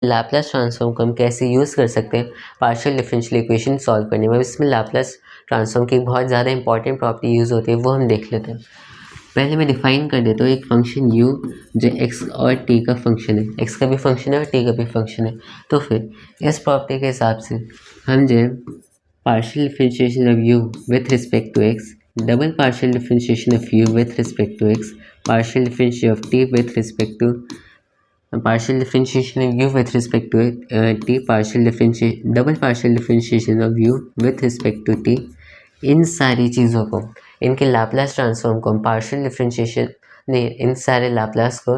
Laplace transform को हम कैसे यूज़ कर सकते हैं पार्शियल डिफरेंशियल इक्वेशन सॉल्व करने में। इसमें लाप्लास ट्रांसफॉर्म की बहुत ज़्यादा इंपॉर्टेंट प्रॉपर्टी यूज़ होती है, वो हम देख लेते हैं। पहले मैं डिफाइन कर देता हूँ एक फंक्शन u जो x और t का फंक्शन है, x का भी फंक्शन है और t का भी फंक्शन है। तो फिर इस प्रॉपर्टी के हिसाब से हम जो partial differentiation of u with respect to x, double partial differentiation of u with respect to x, partial differentiation of t with respect to partial differentiation of u with respect to t, double partial differentiation of u with respect to t, इन सारी चीज़ों को, इनके Laplace transform को हम partial differentiation नहीं, इन सारे Laplace को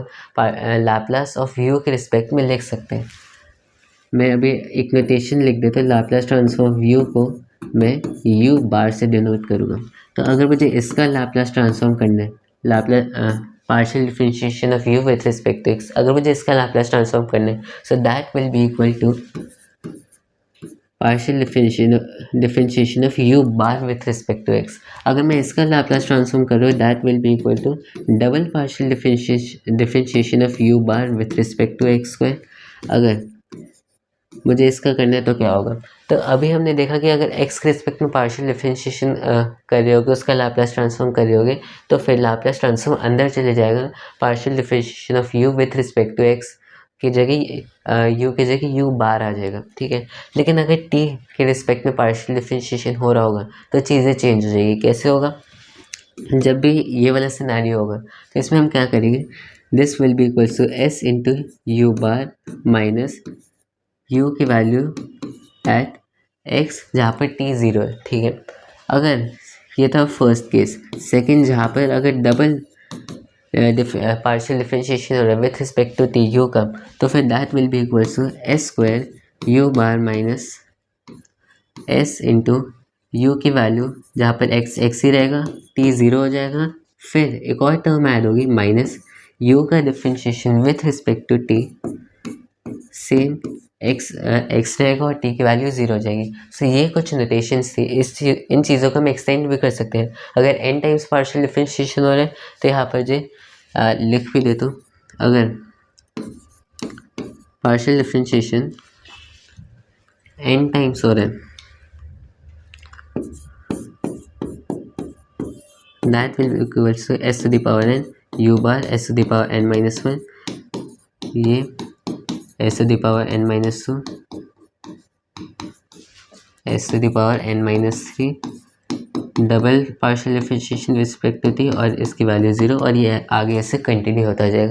लाप्लास ऑफ u के रिस्पेक्ट में लिख सकते हैं। मैं अभी एक नोटेशन लिख देता हूँ, लाप्लास ट्रांसफॉर्म ऑफ u को मैं u बार से डिनोट करूँगा। तो अगर मुझे इसका लाप्लास ट्रांसफॉर्म करना है, Laplace partial differentiation of u with respect to x, अगर मुझे इसका लाप्लास ट्रांसफॉर्म करना है, so that will be equal to partial differentiation of u bar with respect to x। अगर मैं इसका लाप्लास ट्रांसफॉर्म कर रहा हूँ, that will be equal to double partial differentiation of u bar with respect to x square. अगर मुझे इसका करना है तो क्या होगा, तो अभी हमने देखा कि अगर x के रिस्पेक्ट में पार्शियल डिफरेंशिएशन कर रहे होगे, उसका लाप्लास ट्रांसफॉर्म कर रहे होगे, तो फिर लाप्लास ट्रांसफॉर्म अंदर चले जाएगा, partial differentiation of u with respect to x की जगह u की जगह u बार आ जाएगा, ठीक है। लेकिन अगर t के रिस्पेक्ट में पार्शियल डिफरेंशिएशन हो रहा होगा तो चीज़ें चेंज हो जाएगी। कैसे होगा, जब भी ये वाला सिनेरियो होगा तो इसमें हम क्या करेंगे, this will be equals to s into u bar minus u की वैल्यू एट x जहाँ पर t 0 है, ठीक है। अगर ये था फर्स्ट केस। सेकंड, जहाँ पर अगर डबल पार्शियल डिफरेंशिएशन हो रहा है with respect to t u का, तो फिर that will be equals to s square u bar minus s into u की वैल्यू जहाँ पर x ही रहेगा, t 0 हो जाएगा। फिर एक और टर्म ऐड होगी माइनस u का differentiation with respect to t, same x रहेगा और t की वैल्यू 0 हो जाएगी। सो ये कुछ नोटेशंस थी, इन चीज़ों को हम एक्सटेंड भी कर सकते हैं। अगर n टाइम्स पार्शियल डिफरेंशिएशन हो रहा है तो यहाँ पर जो लिख भी देता हूँ, अगर पार्शियल डिफरेंशिएशन n टाइम्स हो रहा है that will be equals to s to the power n u bar s to the power n minus 1, ये s to the power n minus 2, s to the power n minus 3, double partial differentiation respect to t और इसकी value 0, और ये आगे ऐसे continue होता जाएगा।